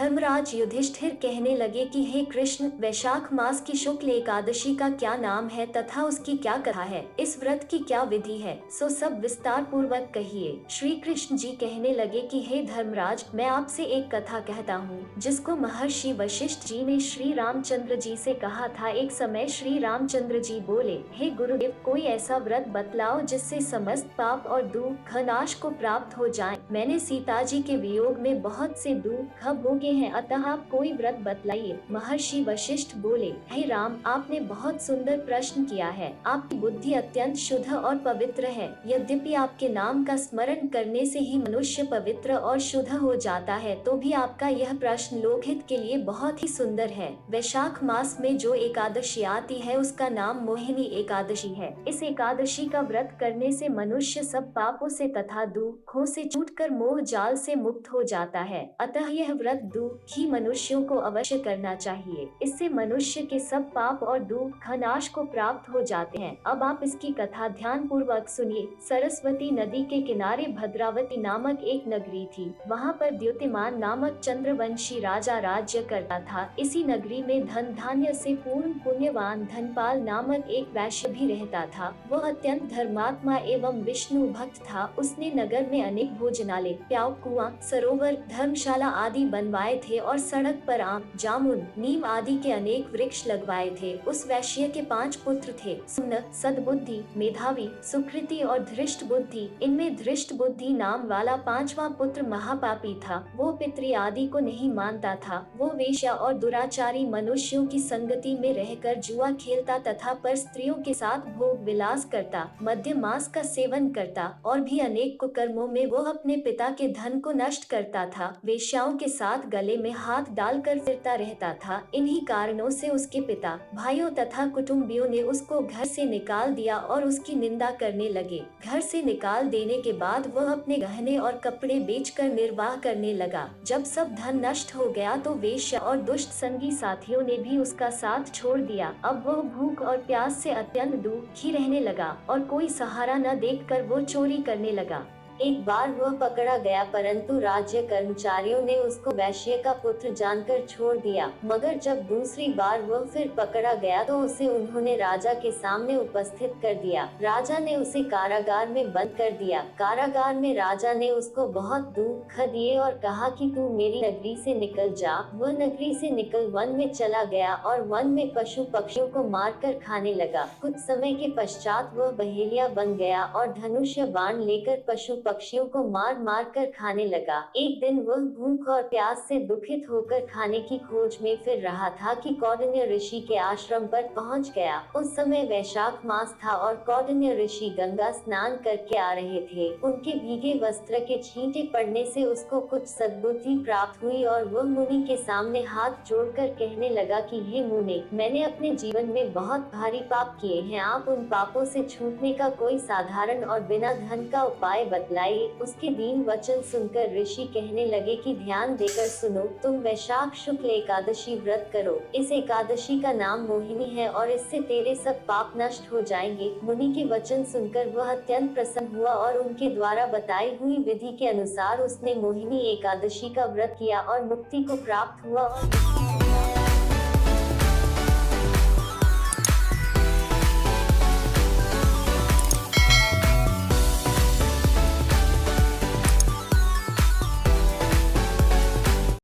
धर्मराज युधिष्ठिर कहने लगे कि हे कृष्ण, वैशाख मास की शुक्ल एकादशी का क्या नाम है तथा उसकी क्या कथा है, इस व्रत की क्या विधि है, सो सब विस्तार पूर्वक कहिए। श्री कृष्ण जी कहने लगे कि हे धर्मराज, मैं आपसे एक कथा कहता हूँ जिसको महर्षि वशिष्ठ जी ने श्री रामचंद्र जी से कहा था। एक समय श्री रामचंद्र जी बोले, हे गुरुदेव, कोई ऐसा व्रत बतलाओ जिससे समस्त पाप और दुख नाश को प्राप्त हो जाए। मैंने सीता जी के वियोग में बहुत से दुख भोगे हैं, अतः आप कोई व्रत बतलाइए। महर्षि वशिष्ठ बोले, हे राम, आपने बहुत सुंदर प्रश्न किया है। आपकी बुद्धि अत्यंत शुद्ध और पवित्र है। यद्यपि आपके नाम का स्मरण करने से ही मनुष्य पवित्र और शुद्ध हो जाता है, तो भी आपका यह प्रश्न लोकहित के लिए बहुत ही सुंदर है। वैशाख मास में जो एकादशी आती है उसका नाम मोहिनी एकादशी है। इस एकादशी का व्रत करने से मनुष्य सब पापों से तथा दुखों से छूटकर मोह जाल से मुक्त हो जाता है। अतः यह व्रत दुखी मनुष्यों को अवश्य करना चाहिए। इससे मनुष्य के सब पाप और दुख नाश को प्राप्त हो जाते हैं। अब आप इसकी कथा ध्यान पूर्वक सुनिए। सरस्वती नदी के किनारे भद्रावती नामक एक नगरी थी। वहाँ पर द्युतिमान नामक चंद्रवंशी राजा राज्य करता था। इसी नगरी में धन धान्य से पूर्ण पुण्यवान धनपाल नामक एक वैश्य भी रहता था। वह अत्यंत धर्मात्मा एवं विष्णु भक्त था। उसने नगर में अनेक भोजनालय, प्याऊ, कुआं, सरोवर, धर्मशाला आदि बनवाए थे और सड़क पर आम, जामुन, नीम आदि के अनेक वृक्ष लगवाए थे। उस वैश्य के 5 पुत्र थे, सुमन, सद्बुद्धि, मेधावी, सुकृति और धृष्ट बुद्धि। इनमें धृष्ट बुद्धि नाम वाला 5वां पुत्र महापापी था। वो पितृ आदि को नहीं मानता था। वो वेश्या और दुराचारी मनुष्यों की संगति में रहकर जुआ खेलता तथा पर स्त्रियों के साथ भोग विलास करता, मद्य मांस का सेवन करता और भी अनेक कुकर्मों में वो अपने पिता के धन को नष्ट करता था। वेश्याओं के साथ गले में हाथ डालकर फिरता रहता था। इन्हीं कारणों से उसके पिता, भाइयों तथा कुटुंबियों ने उसको घर से निकाल दिया और उसकी निंदा करने लगे। घर से निकाल देने के बाद वह अपने गहने और कपड़े बेचकर निर्वाह करने लगा। जब सब धन नष्ट हो गया तो वेश्या और दुष्ट संगी साथियों ने भी उसका साथ छोड़ दिया। अब वह भूख और प्यास से अत्यंत दुखी रहने लगा और कोई सहारा न देखकर वो चोरी करने लगा। एक बार वह पकड़ा गया, परंतु राज्य कर्मचारियों ने उसको वैश्य का पुत्र जानकर छोड़ दिया। मगर जब दूसरी बार वह फिर पकड़ा गया तो उसे उन्होंने राजा के सामने उपस्थित कर दिया। राजा ने उसे कारागार में बंद कर दिया। कारागार में राजा ने उसको बहुत दुख दिए और कहा कि तू मेरी नगरी से निकल जा। वह नगरी से निकल वन में चला गया और वन में पशु पक्षियों को मार कर खाने लगा। कुछ समय के पश्चात वह बहेलिया बन गया और धनुष्य बाण लेकर पशु पक्षियों को मार मार कर खाने लगा। एक दिन वह भूख और प्यास से दुखित होकर खाने की खोज में फिर रहा था कि कौंडिन्य ऋषि के आश्रम पर पहुंच गया। उस समय वैशाख मास था और कौंडिन्य ऋषि गंगा स्नान करके आ रहे थे। उनके भीगे वस्त्र के छींटे पड़ने से उसको कुछ सद्बुद्धि प्राप्त हुई और वह मुनि के सामने हाथ जोड़कर कहने लगा कि हे मुने, मैंने अपने जीवन में बहुत भारी पाप किए हैं। आप उन पापों से छूटने का कोई साधारण और बिना धन का उपाय बतलाइए। उसके दीन वचन सुनकर ऋषि कहने लगे कि ध्यान देकर सुनो, तुम वैशाख शुक्ल एकादशी व्रत करो। इस एकादशी का नाम मोहिनी है और इससे तेरे सब पाप नष्ट हो जाएंगे। मुनि के वचन सुनकर वह अत्यंत प्रसन्न हुआ और उनके द्वारा बताई हुई विधि के अनुसार उसने मोहिनी एकादशी का व्रत किया और मुक्ति को प्राप्त हुआ।